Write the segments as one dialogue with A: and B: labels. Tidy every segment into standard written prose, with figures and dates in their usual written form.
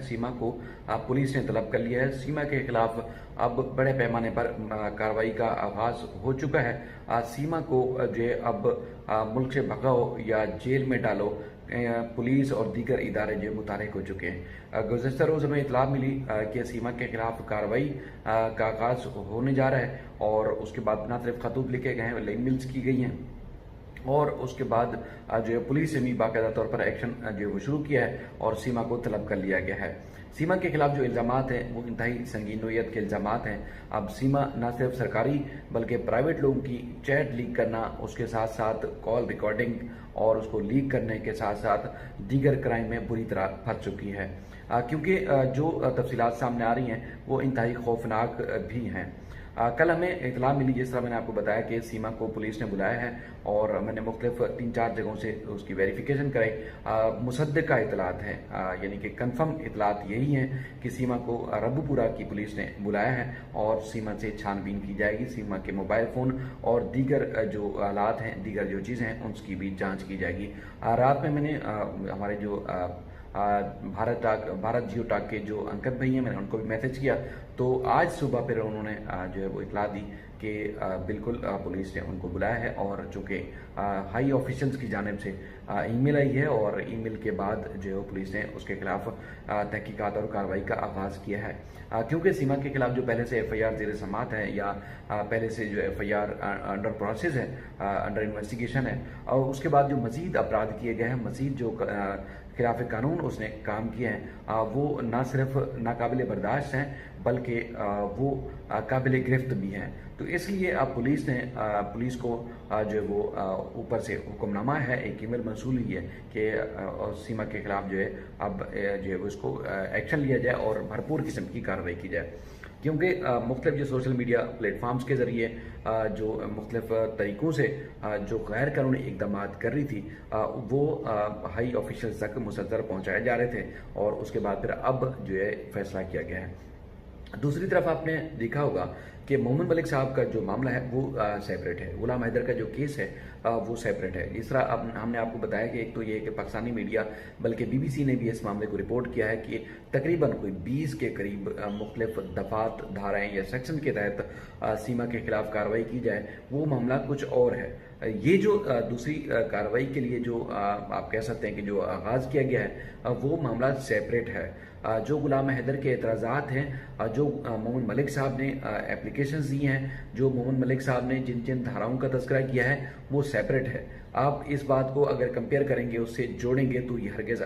A: सीमा को पुलिस ने तलब कर लिया है। सीमा के खिलाफ अब बड़े पैमाने पर कार्रवाई का आगाज हो चुका है। सीमा को जो है अब मुल्क से भगाओ या जेल में डालो, पुलिस और दीगर इदारे जो मुतहरिक हो चुके हैं। गुज़श्ता रोज़ हमें इतला मिली कि सीमा के खिलाफ कार्रवाई का आगाज होने जा रहा है और उसके बाद न सिर्फ खतूत लिखे गए हैं, लेन मिल्स की गई हैं और उसके बाद जो है पुलिस ने भी बाकायदा तौर पर एक्शन जो है वो शुरू किया है और सीमा को तलब कर लिया गया है। सीमा के खिलाफ जो इल्ज़ामात हैं वो इंतहाई संगीन नोयत के इल्ज़ामात हैं। अब सीमा न सिर्फ सरकारी बल्कि प्राइवेट लोगों की चैट लीक करना, उसके साथ साथ कॉल रिकॉर्डिंग और उसको लीक करने के साथ साथ दीगर क्राइम में बुरी तरह फंस चुकी है, क्योंकि जो तफसीलात सामने आ रही हैं वो इंतहाई खौफनाक भी हैं। कल हमें इतला मिली, जिस तरह मैंने आपको बताया कि सीमा को पुलिस ने बुलाया है और मैंने मुख्तलिफ 3-4 जगहों से उसकी वेरिफिकेशन कराई। मुसद्दका इतलात हैं, यानी कि कन्फर्म इतलात यही हैं कि सीमा को रब्बुपुरा की पुलिस ने बुलाया है और सीमा से छानबीन की जाएगी। सीमा के मोबाइल फ़ोन और दीगर जो आलात हैं, दीगर जो चीज़ें हैं, उसकी भी जाँच की जाएगी। रात में मैंने हमारे जो भारत जियो टॉक के जो अंकित भाई हैं, मैंने उनको भी मैसेज किया, तो आज सुबह फिर उन्होंने जो है वो इतला दी कि बिल्कुल पुलिस ने उनको बुलाया है और चूँकि हाई ऑफिशियल्स की जानिब से ईमेल आई है और ईमेल के बाद जो है वो पुलिस ने उसके खिलाफ तहकीकात और कार्रवाई का आगाज़ किया है। क्योंकि सीमा के खिलाफ जो पहले से FIR ज़ेर समात है या पहले से जो FIR अंडर प्रोसेस है, अंडर इन्वेस्टिगेशन है, और उसके बाद जो मज़ीद अपराध किए गए हैं, मज़ीद जो खिलाफ कानून उसने काम किए हैं, वो ना सिर्फ नाकाबिल बर्दाश्त हैं बल्कि वो काबिल गिरफ्त भी हैं। तो इसलिए अब पुलिस को जो है वो ऊपर से हुक्मनामा है, एक ईमेल मंसूल हुई है कि सीमा के खिलाफ जो है अब जो है उसको एक्शन लिया जाए और भरपूर किस्म की कार्रवाई की जाए, क्योंकि मुख्तलिफ जो सोशल मीडिया प्लेटफार्म्स के ज़रिए जो मुख्तलिफ तरीक़ों से जो गैर कानूनी इकदाम कर रही थी वो हाई ऑफिशियल्स तक मुसद्दर पहुँचाए जा रहे थे और उसके बाद फिर अब जो है फैसला किया गया है। दूसरी तरफ आपने देखा होगा कि मोहम्मद मलिक साहब का जो मामला है वो सेपरेट है, गुलाम हैदर का जो केस है वो सेपरेट है। इस तरह अब हमने आपको बताया कि एक तो ये कि पाकिस्तानी मीडिया बल्कि BBC ने भी इस मामले को रिपोर्ट किया है कि तकरीबन कोई 20 के करीब मुख्तलिफ दफात, धाराएं या सेक्शन के तहत सीमा के खिलाफ कार्रवाई की जाए, वो मामला कुछ और है। ये जो दूसरी कार्रवाई के लिए जो आप कह सकते हैं कि जो आगाज़ किया गया है वो मामला सेपरेट है। जो गुलाम हैदर के एतराज़ात हैं, जो मोहम्मद मलिक साहब ने एप्लीकेशंस दी हैं, जो मोहम्मद मलिक साहब ने जिन जिन धाराओं का तज़किरा किया है वो सेपरेट है। आप इस बात को अगर कंपेयर करेंगे, उससे जोड़ेंगे तो ये हरगिज़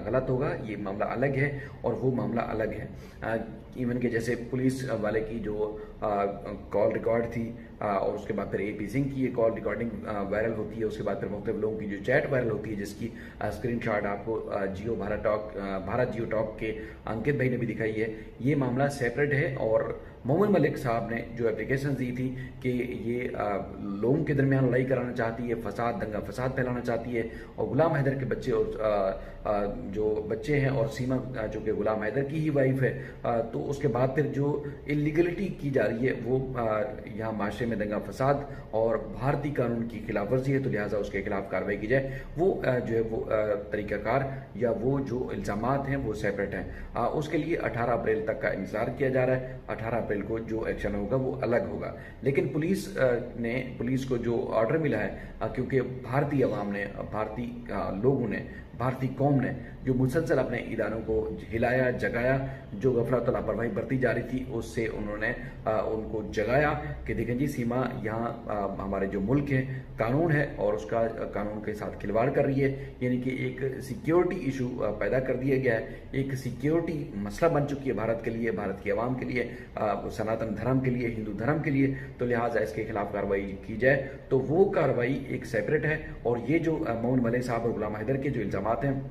A: गलत होगा। ये मामला अलग है और वो मामला अलग है। इवन के जैसे पुलिस वाले की जो कॉल रिकॉर्ड थी और उसके बाद फिर AP सिंह की ये कॉल रिकॉर्डिंग वायरल होती है, उसके बाद फिर मुख्तलिफ लोगों की जो चैट वायरल होती है जिसकी स्क्रीनशॉट आपको भारत जियो टॉक के अंकित भाई ने भी दिखाई है। ये मामला सेपरेट है और मोहम्मद मलिक साहब ने जो एप्लीकेशन दी थी कि ये लोगों के दरमियान लड़ाई कराना चाहती है, दंगा फसाद फैलाना चाहती है, और गुलाम हैदर के बच्चे और जो बच्चे हैं और सीमा जो कि गुलाम हैदर की ही वाइफ है, तो उसके बाद फिर जो इलीगलिटी की जा रही है वो यहाँ माशरे में दंगा फसाद और भारतीय कानून की खिलाफ वर्जी है, तो लिहाजा उसके खिलाफ कार्रवाई की जाए। वो जो है वो तरीक़ाकार या वो जो इल्ज़ामात हैं वो सेपरेट हैं। उसके लिए 18 अप्रैल तक का इंतज़ार किया जा रहा है। 18 अप्रैल को जो एक्शन होगा वो अलग होगा, लेकिन पुलिस को जो ऑर्डर मिला है, क्योंकि भारतीय अवाम ने, भारतीय लोगों ने, भारतीय कौम ने जो मुसलसल अपने इदारों को हिलाया जगाया, जो गफलत लापरवाही बरती जा रही थी उससे उन्होंने उनको जगाया कि देखें जी सीमा यहाँ हमारे जो मुल्क है, कानून है और उसका कानून के साथ खिलवाड़ कर रही है, यानी कि एक सिक्योरिटी इशू पैदा कर दिया गया है, एक सिक्योरिटी मसला बन चुकी है भारत के लिए, भारत की आवाम के लिए, सनातन धर्म के लिए, हिंदू धर्म के लिए, तो लिहाजा इसके खिलाफ कार्रवाई की जाए। तो वो कार्रवाई एक सेपरेट है और ये जो मोहम्मद मलिक साहब और गुलाम हैदर के जो इल्ज़ामात हैं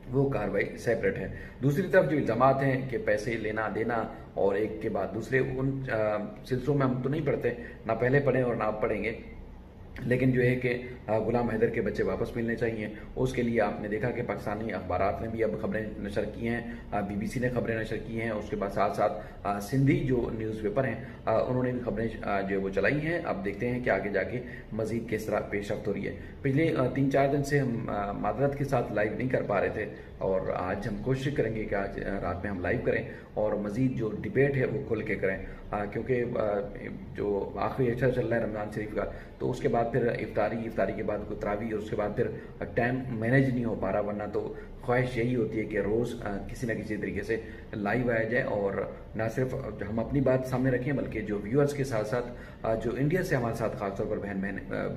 A: वो कार्रवाई सेपरेट है। दूसरी तरफ जो इल्ज़ामात हैं कि पैसे लेना देना और एक के बाद दूसरे, उन सिलसिलों में हम तो नहीं पढ़ते, ना पहले पढ़ें और ना पढ़ेंगे, लेकिन जो है कि गुलाम हैदर के बच्चे वापस मिलने चाहिए। उसके लिए आपने देखा कि पाकिस्तानी अखबारात ने भी अब खबरें नशर की हैं, BBC ने खबरें नशर की हैं, उसके बाद साथ साथ सिंधी जो न्यूज़पेपर हैं उन्होंने भी खबरें जो है वो चलाई हैं। अब देखते हैं कि आगे जाके मज़ीद किस तरह पेशरफ्त हो रही है। पिछले 3-4 दिन से हम मादरत के साथ लाइव नहीं कर पा रहे थे, और आज हम कोशिश करेंगे कि आज रात में हम लाइव करें और मज़ीद जो डिबेट है वो खुल के करें, क्योंकि जो आखिरी अशर चल रहा है रमज़ान शरीफ का, तो उसके बाद फिर इफ्तारी के बाद तरावी और उसके बाद फिर टाइम मैनेज नहीं हो पा रहा, वरना तो ख्वाहिश यही होती है कि रोज़ किसी न किसी तरीके से लाइव आया जाए और ना सिर्फ हम अपनी बात सामने रखें बल्कि जो व्यूअर्स के साथ साथ जो इंडिया से हमारे साथ खासतौर पर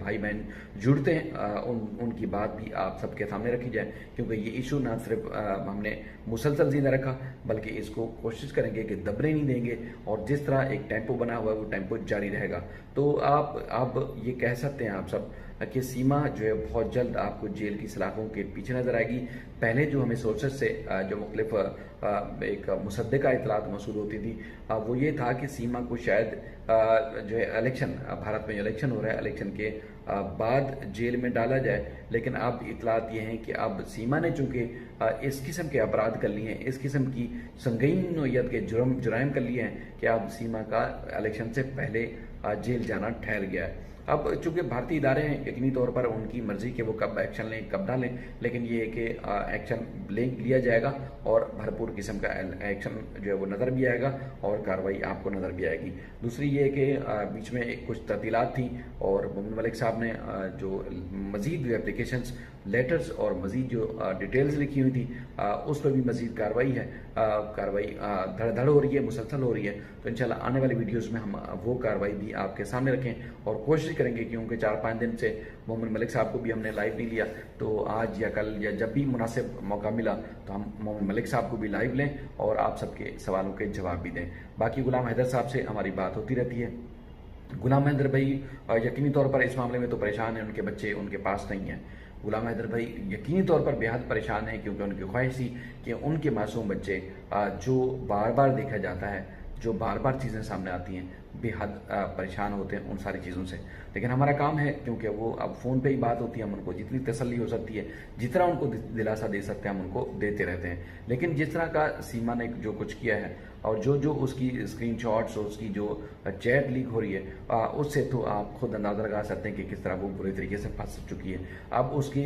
A: भाई बहन जुड़ते हैं उनकी बात भी आप सबके सामने रखी जाए, क्योंकि ये इशू ना सिर्फ हमने मुसलसल जिंदा रखा बल्कि इसको कोशिश करेंगे कि दबने नहीं देंगे और जिस तरह एक टेम्पो बना हुआ है वो टेम्पो जारी रहेगा। तो आप ये कह सकते हैं आप सब कि सीमा जो है बहुत जल्द आपको जेल की सलाखों के पीछे नजर आएगी। पहले जो हमें सोर्सेज से जो मुख्तलिफ एक मुसद्दिका इतलात मौसूल होती थी वो ये था कि सीमा को शायद जो है इलेक्शन, भारत में इलेक्शन हो रहा है, इलेक्शन के बाद जेल में डाला जाए, लेकिन अब इतलात ये हैं कि अब सीमा ने चूंकि इस किस्म के अपराध कर लिए हैं, इस किस्म की संगीन नौयत के जुराइम कर लिए हैं कि अब सीमा का इलेक्शन से पहले जेल जाना ठहर गया है। अब चूंकि भारतीय इदारे हैं, यकीनी तौर पर उनकी मर्जी के वो कब एक्शन लें कब ना लें, लेकिन ये है कि एक्शन लिया जाएगा और भरपूर किस्म का एक्शन जो है वो नज़र भी आएगा और कार्रवाई आपको नज़र भी आएगी। दूसरी ये है कि बीच में कुछ तब्दीलात थी और मोमिन मलिक साहब ने जो मज़ीद जो एप्लीकेशंस, लेटर्स और मज़ीद जो डिटेल्स लिखी हुई थी उस पर भी मज़ीद कार्रवाई है, कार्रवाई धड़ हो रही है, मुसलसल हो रही है। तो इंशाल्लाह आने वाली वीडियोज़ में हम वो कार्रवाई भी आपके सामने रखें और कोशिश करेंगे, क्योंकि 4-5 दिन से मोमिन मलिक साहब को भी हमने लाइव नहीं लिया, तो आज या कल या जब भी मुनासिब मौका मिला तो हम मोमिन मलिक साहब को भी लाइव लें और आप सबके सवालों के जवाब भी दें। बाकी गुलाम हैदर साहब से हमारी बात होती रहती है। गुलाम हैदर भाई यकीनी तौर पर इस मामले में तो परेशान हैं, उनके बच्चे उनके पास नहीं हैं। गुलाम हैदर भाई यकीनी तौर पर बेहद परेशान हैं, क्योंकि उनकी ख्वाहिश थी कि उनके मासूम बच्चे जो बार बार देखा जाता है, जो बार बार चीज़ें सामने आती हैं, बेहद परेशान होते हैं उन सारी चीज़ों से। लेकिन हमारा काम है, क्योंकि वो अब फ़ोन पे ही बात होती है, हम उनको जितनी तसल्ली हो सकती है, जितना उनको दिलासा दे सकते हैं हम उनको देते रहते हैं। लेकिन जिस तरह का सीमा ने जो कुछ किया है और जो उसकी स्क्रीनशॉट्स और उसकी जो चैट लीक हो रही है उससे तो आप खुद अंदाज़ा लगा सकते हैं कि किस तरह वो बुरी तरीके से फंस चुकी है। अब उसकी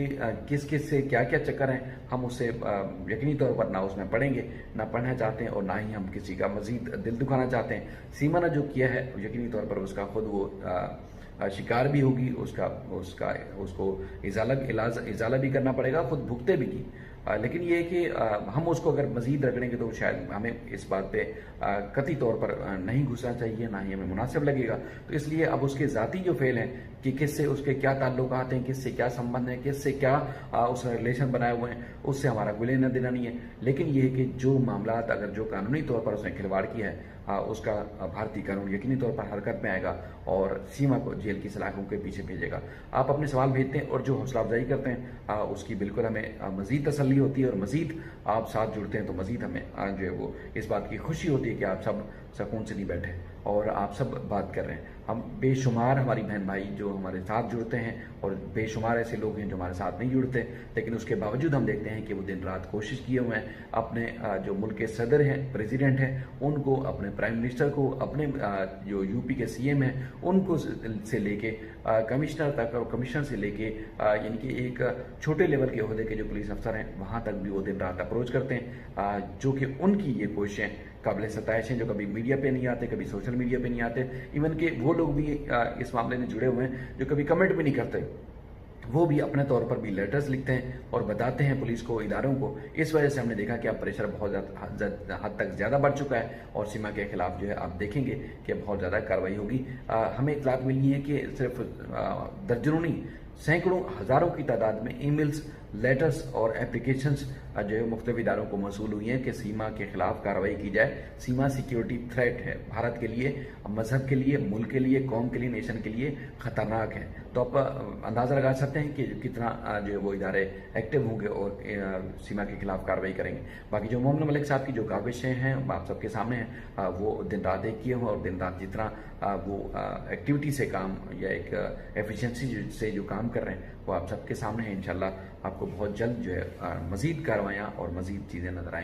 A: किस किस से क्या क्या चक्कर हैं हम उससे यकीनी तौर पर ना उसमें पढ़ेंगे, ना पढ़ना चाहते हैं और ना ही हम किसी का मज़ीद दिल दुखाना चाहते हैं। सीमा ने जो किया है यकीनी तौर पर उसका खुद वो शिकार भी होगी, उसको इजाला भी करना पड़ेगा, खुद भुगते भी की। लेकिन ये है कि हम उसको अगर मजीद रगड़ेंगे तो शायद हमें इस बात पे कतई तौर पर नहीं घुसना चाहिए, ना ही हमें मुनासिब लगेगा। तो इसलिए अब उसके ज़ाती जो फेल हैं कि किससे उसके क्या ताल्लुकात हैं, किससे क्या संबंध है, किससे क्या उसने रिलेशन बनाए हुए हैं, उससे हमारा गुले न देना नहीं है। लेकिन ये है कि जो मामला अगर जो कानूनी तौर पर उसने खिलवाड़ किया है उसका भारतीय कानून यकीनी तौर पर हरकत में आएगा और सीमा को जेल की सलाखों के पीछे भेजेगा। आप अपने सवाल भेजते हैं और जो हौसला अफजाई करते हैं उसकी बिल्कुल हमें मजीद तसल्ली होती है और मजीद आप साथ जुड़ते हैं तो मजीद हमें जो है वो इस बात की खुशी होती है कि आप सब सुकून से नहीं बैठे और आप सब बात कर रहे हैं। हम बेशुमार हमारी बहन भाई जो हमारे साथ जुड़ते हैं और बेशुमार ऐसे लोग हैं जो हमारे साथ नहीं जुड़ते, लेकिन उसके बावजूद हम देखते हैं कि वो दिन रात कोशिश किए हुए हैं अपने जो मुल्क के सदर हैं, प्रेसिडेंट हैं, उनको, अपने प्राइम मिनिस्टर को, अपने जो यूपी के सीएम हैं उनको से लेके कमिश्नर तक और कमिश्नर से लेके यानी कि एक छोटे लेवल के ओहदे के जो पुलिस अफसर हैं वहाँ तक भी वो दिन रात अप्रोच करते हैं, जो कि उनकी ये कोशिशें काबिल सताइश हैं, जो कभी मीडिया पे नहीं आते, कभी सोशल मीडिया पे नहीं आते। इवन के वो लोग भी इस मामले में जुड़े हुए हैं जो कभी कमेंट भी नहीं करते, वो भी अपने तौर पर भी लेटर्स लिखते हैं और बताते हैं पुलिस को, इदारों को। इस वजह से हमने देखा कि अब प्रेशर बहुत ज़्यादा हद तक ज़्यादा बढ़ चुका है और सीमा के खिलाफ जो है आप देखेंगे कि बहुत ज़्यादा कार्रवाई होगी। हमें इतलात मिली है कि सिर्फ दर्जनों नहीं, सैकड़ों हज़ारों की तादाद में ईमेल्स, लेटर्स और एप्लीकेशंस जो है मुख्तलिफ इदारों को मौसूल हुई हैं कि सीमा के खिलाफ कार्रवाई की जाए। सीमा सिक्योरिटी थ्रेट है, भारत के लिए, मजहब के लिए, मुल्क के लिए, कौम के लिए, नेशन के लिए खतरनाक है। तो आप अंदाज़ा लगा सकते हैं कि कितना जो है वो इदारे एक्टिव होंगे और सीमा के खिलाफ कार्रवाई करेंगे। बाकी जो मोमिन मलिक साहब की जो काविशें हैं आप सबके सामने हैं, वो दिन रात एक किए हुए और दिन रात जितना वो एक्टिविटी से काम या एक एफिशिएंसी से जो काम कर रहे हैं वो आप सबके सामने है। इंशाल्लाह आपको बहुत जल्द जो है मज़ीद कार्रवाइयाँ और मज़ीद चीज़ें नजर आएंगी।